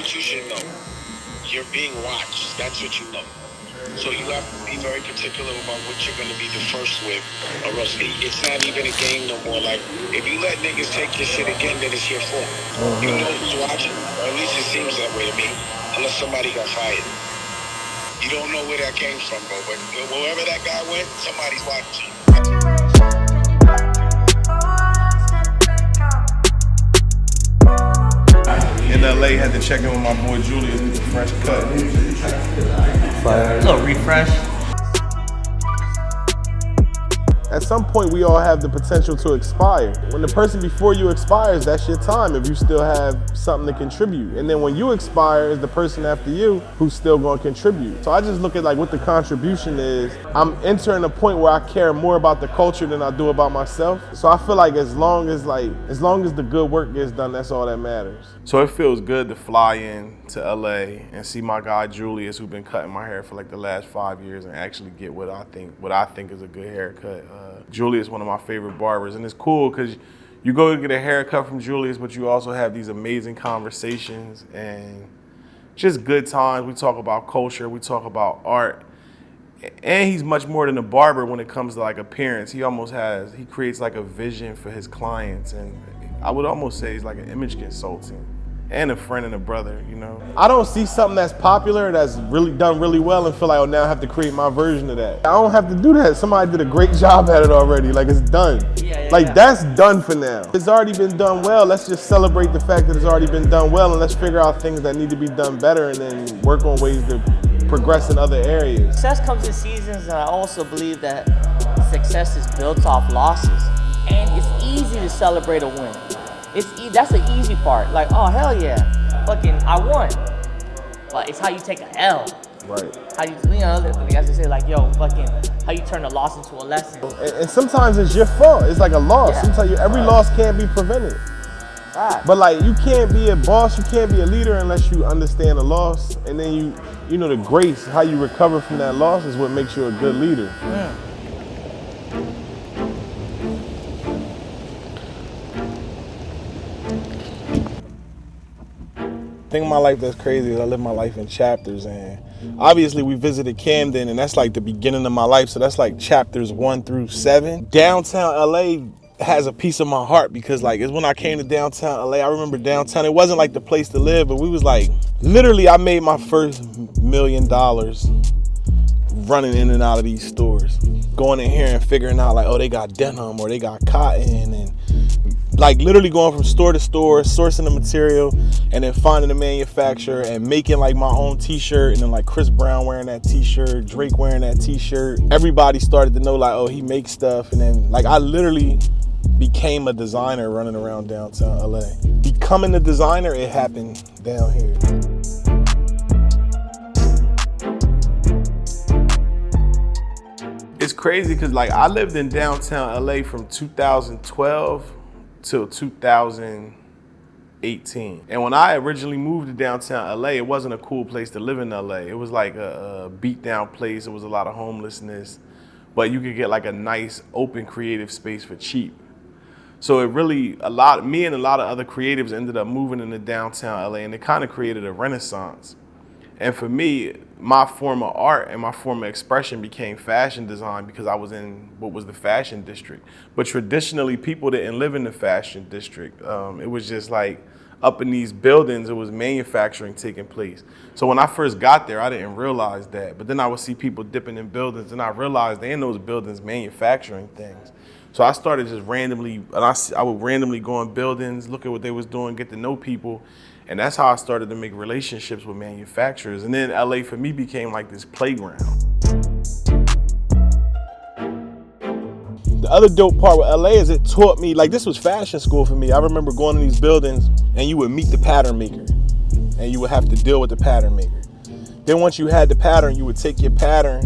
what you should know. You're being watched. That's what you know. So you have to be very particular about what you're going to be the first with, or else it's not even a game no more. Like, if you let niggas take your shit again, then it's your fault. You know who's watching, or at least it seems that way to me, unless somebody got fired. You don't know where that came from, bro, but wherever that guy went, somebody's watching. In LA, had to check in with my boy Julius with the fresh cut. Fire. A little refresh. At some point, we all have the potential to expire. When the person before you expires, that's your time if you still have something to contribute. And then when you expire, is the person after you who's still going to contribute. So I just look at like what the contribution is. I'm entering a point where I care more about the culture than I do about myself. So I feel like as long as the good work gets done, that's all that matters. So it feels good to fly in to LA and see my guy Julius, who's been cutting my hair for like the last 5 years, and actually get what I think is a good haircut. Julius is one of my favorite barbers, and it's cool because you go to get a haircut from Julius, but you also have these amazing conversations and just good times. We talk about culture, we talk about art, and he's much more than a barber when it comes to like appearance. He creates like a vision for his clients, and I would almost say he's like an image consultant and a friend and a brother, you know? I don't see something that's popular that's really done really well and feel like, oh, now I have to create my version of that. I don't have to do that. Somebody did a great job at it already. Like, it's done. That's done for now. It's already been done well. Let's just celebrate the fact that it's already been done well, and let's figure out things that need to be done better and then work on ways to progress in other areas. Success comes in seasons, and I also believe that success is built off losses. And it's easy to celebrate a win. That's the easy part. Like, oh, hell yeah, fucking, I won. But it's how you take an L. Right. How you know, as they say, like, yo, fucking, how you turn a loss into a lesson. And sometimes it's your fault. It's like a loss. Yeah. Sometimes every loss can't be prevented. Right. But like, you can't be a boss, you can't be a leader unless you understand the loss. And then you know the grace, how you recover from that loss is what makes you a good leader. The thing in my life that's crazy is I live my life in chapters, and obviously we visited Camden, and that's like the beginning of my life, so that's like chapters 1 through 7. Downtown LA has a piece of my heart because like it's when I came to downtown LA, I remember downtown, it wasn't like the place to live, but we was like, literally I made my first $1 million running in and out of these stores. Going in here and figuring out like, oh, they got denim or they got cotton, and like literally going from store to store, sourcing the material, and then finding a manufacturer and making like my own t-shirt, and then like Chris Brown wearing that t-shirt, Drake wearing that t-shirt. Everybody started to know like, oh, he makes stuff, and then like I literally became a designer running around downtown LA. Becoming a designer, it happened down here. It's crazy because like I lived in downtown LA from 2012 till 2018. And when I originally moved to downtown LA, it wasn't a cool place to live in LA. It was like a beat down place. It was a lot of homelessness, but you could get like a nice open creative space for cheap. So it really, me and a lot of other creatives ended up moving into downtown LA, and it kind of created a renaissance. And for me, my form of art and my form of expression became fashion design because I was in what was the fashion district. But traditionally, people didn't live in the fashion district. It was just like up in these buildings, it was manufacturing taking place. So when I first got there, I didn't realize that. But then I would see people dipping in buildings, and I realized they in those buildings manufacturing things. So I started just randomly, and I would randomly go in buildings, look at what they was doing, get to know people. And that's how I started to make relationships with manufacturers. And then LA for me became like this playground. The other dope part with LA is it taught me, like this was fashion school for me. I remember going to these buildings and you would meet the pattern maker and you would have to deal with the pattern maker. Then once you had the pattern, you would take your pattern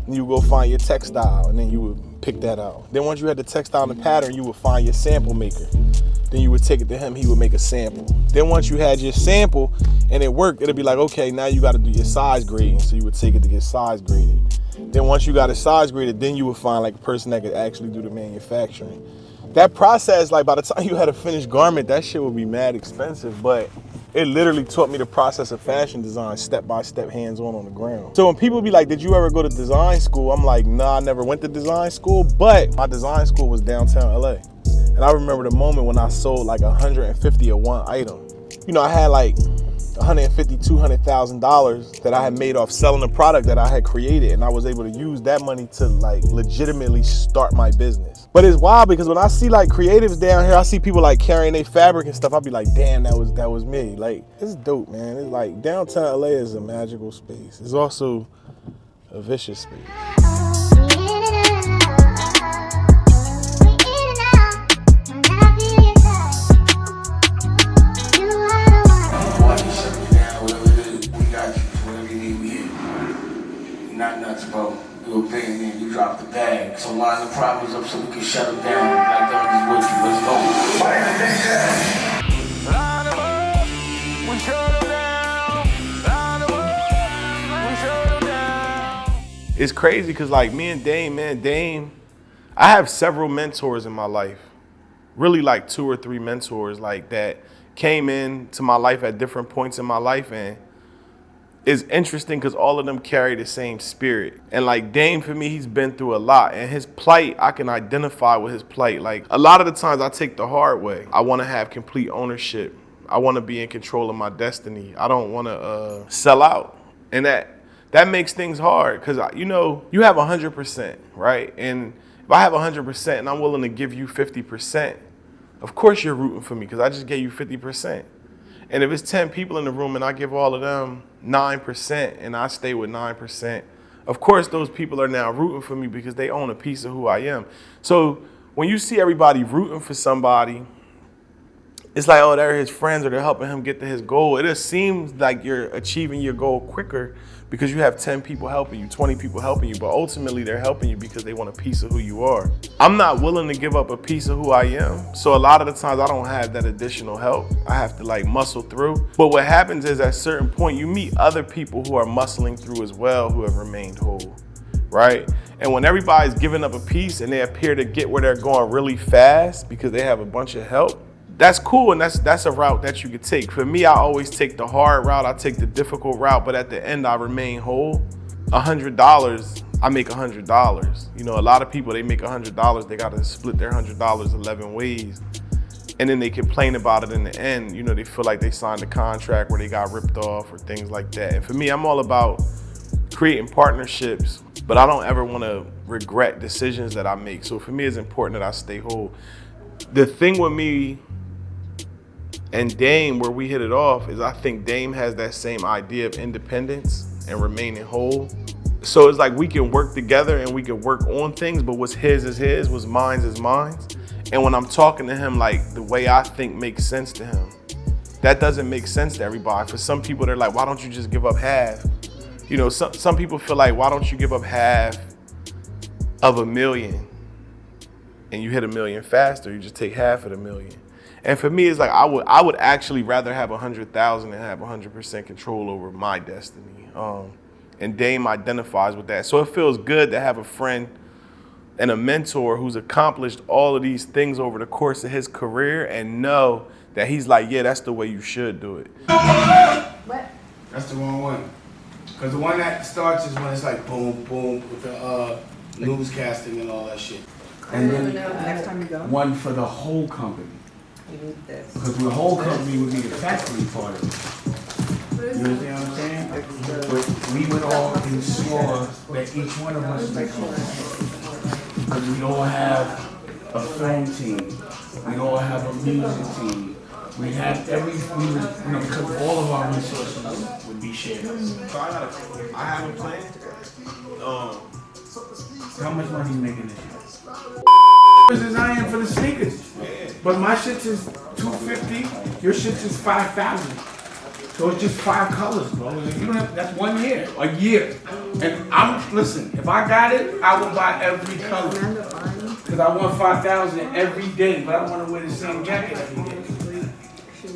and you would go find your textile, and then you would pick that out. Then once you had the textile and the pattern, you would find your sample maker. Then you would take it to him, he would make a sample. Then once you had your sample and it worked, it'd be like, okay, now you gotta do your size grading. So you would take it to get size graded. Then once you got it size graded, then you would find like a person that could actually do the manufacturing. That process, like by the time you had a finished garment, that shit would be mad expensive, but It literally taught me the process of fashion design, step by step, hands on the ground. So when people be like, did you ever go to design school? I'm like, nah, I never went to design school, but my design school was downtown LA. And I remember the moment when I sold like 150 of one item. You know, I had like $150,000, $200,000 that I had made off selling a product that I had created, and I was able to use that money to like legitimately start my business. But it's wild because when I see like creatives down here, I see people like carrying their fabric and stuff. I'll be like, damn, that was me. Like, it's dope, man. It's like downtown LA is a magical space. It's also a vicious space. Not nuts, bro. You were paying in, you dropped the bag. So line the problems up so we can shut them down. Like that was with you. Let's go. Line them up, we shut them down. Line them up, we shut them down. It's crazy because like me and Dame, man, Dame, I have several mentors in my life. Really like 2 or 3 mentors like that came into my life at different points in my life, and it's interesting because all of them carry the same spirit. And like Dame, for me, he's been through a lot, and his plight, I can identify with his plight. Like a lot of the times I take the hard way. I want to have complete ownership. I want to be in control of my destiny. I don't want to sell out. And that makes things hard because, you know, you have 100%, right? And if I have 100% and I'm willing to give you 50%, of course you're rooting for me because I just gave you 50%. And if it's 10 people in the room and I give all of them 9% and I stay with 9%, of course those people are now rooting for me because they own a piece of who I am. So when you see everybody rooting for somebody, it's like, oh, they're his friends or they're helping him get to his goal. It just seems like you're achieving your goal quicker because you have 10 people helping you, 20 people helping you, but ultimately they're helping you because they want a piece of who you are. I'm not willing to give up a piece of who I am. So a lot of the times I don't have that additional help. I have to like muscle through. But what happens is at a certain point, you meet other people who are muscling through as well who have remained whole, right? And when everybody's giving up a piece and they appear to get where they're going really fast because they have a bunch of help, that's cool, and that's a route that you could take. For me, I always take the hard route, I take the difficult route, but at the end, I remain whole. $100, I make $100. You know, a lot of people, they make $100, they gotta split their $100 11 ways. And then they complain about it in the end. You know, they feel like they signed a contract where they got ripped off or things like that. And for me, I'm all about creating partnerships, but I don't ever wanna regret decisions that I make. So for me, it's important that I stay whole. The thing with me and Dame, where we hit it off, is I think Dame has that same idea of independence and remaining whole. So it's like we can work together and we can work on things, but what's his is his, what's mine's is mine's. And when I'm talking to him, like the way I think makes sense to him, that doesn't make sense to everybody. For some people, they're like, why don't you just give up half? You know, some people feel like, why don't you give up half of $1 million and you hit $1 million faster, you just take half of the $1 million. And for me, it's like I would actually rather have 100,000 and have 100% control over my destiny. And Dame identifies with that. So it feels good to have a friend and a mentor who's accomplished all of these things over the course of his career and know that he's like, yeah, that's the way you should do it. What? That's the wrong one. Because the one that starts is when it's like boom, boom, with the newscasting and all that shit. And then next time you go, one for the whole company. you need this. Because the whole company would be the factory part of it. You understand what I'm saying? But we would all ensure that each one of us make home. Because we all have a film team. We all have a music team. We have because all of our resources would be shared. So I have a plan. How much money you making this year? Is I am for the sneakers. But my shit is $250, your shit is $5,000. So it's just 5 colors, bro. You don't have, that's 1 year, a year. And listen, if I got it, I will buy every color. Because I want 5,000 every day, but I don't want to wear the same jacket every day.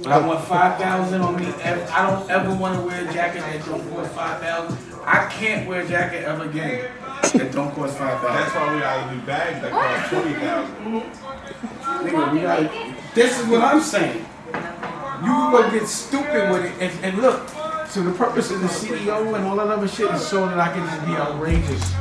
But I want 5,000 on me. I don't ever want to wear a jacket that don't cost 5,000. I can't wear a jacket ever again that don't cost 5,000. That's why we gotta do bags that cost 20,000. Nigga, this is what I'm saying. You can go get stupid with it and look. So the purpose of the CEO and all that other shit is so that I can just be outrageous.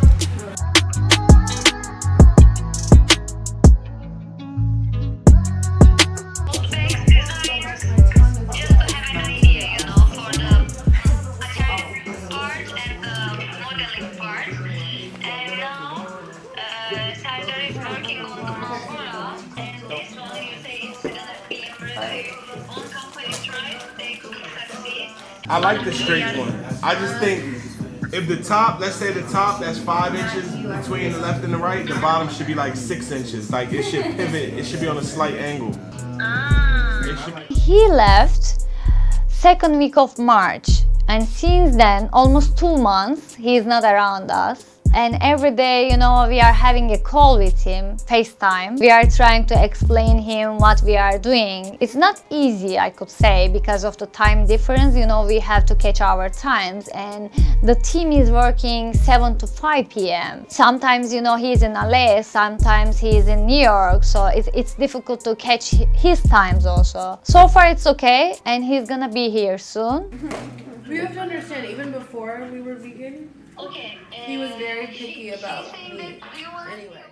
I like the straight one. I just think if the top, let's say the top, that's 5 inches between the left and the right, the bottom should be like 6 inches. Like it should pivot, it should be on a slight angle. He left second week of March, and since then, almost 2 months, he is not around us. And every day, you know, we are having a call with him, FaceTime. We are trying to explain him what we are doing. It's not easy, I could say, because of the time difference. You know, we have to catch our times, and the team is working 7 to 5 p.m. Sometimes, you know, he's in LA, sometimes he's in New York, so it's difficult to catch his times also. So far, it's okay, and he's gonna be here soon. We have to understand, even before we were vegan, he was very picky about meat. Anyway.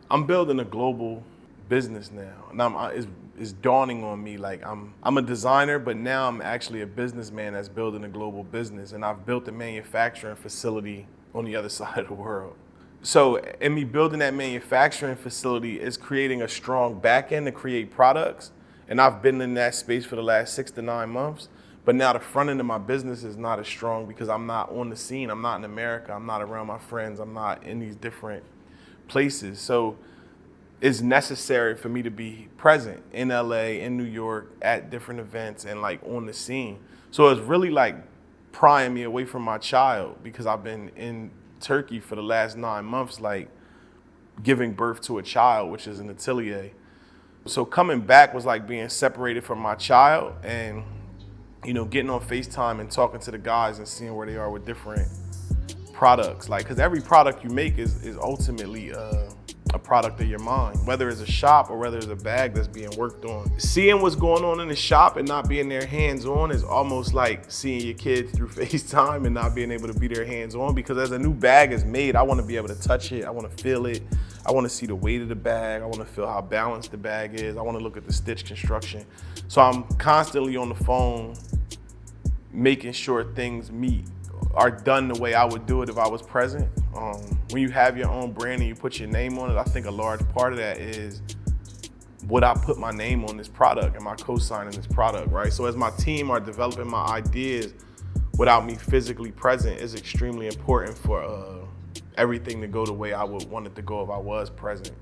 I'm building a global business now, and it's dawning on me like I'm a designer, but now I'm actually a businessman that's building a global business, and I've built a manufacturing facility on the other side of the world. So in me building that manufacturing facility is creating a strong back end to create products, and I've been in that space for the last 6 to 9 months. But now the front end of my business is not as strong because I'm not on the scene. I'm not in America. I'm not around my friends. I'm not in these different places. So it's necessary for me to be present in LA, in New York, at different events and like on the scene. So it's really like prying me away from my child because I've been in Turkey for the last 9 months, like giving birth to a child, which is an atelier. So coming back was like being separated from my child and you know, getting on FaceTime and talking to the guys and seeing where they are with different products. Like, cause every product you make is ultimately a product of your mind, whether it's a shop or whether it's a bag that's being worked on. Seeing what's going on in the shop and not being there hands-on is almost like seeing your kids through FaceTime and not being able to be there hands-on, because as a new bag is made, I wanna be able to touch it, I wanna feel it, I wanna see the weight of the bag, I wanna feel how balanced the bag is, I wanna look at the stitch construction. So I'm constantly on the phone making sure things are done the way I would do it if I was present. When you have your own brand and you put your name on it, I think a large part of that is would I put my name on this product? Am I co-signing this product, right? So as my team are developing my ideas without me physically present is extremely important for everything to go the way I would want it to go if I was present.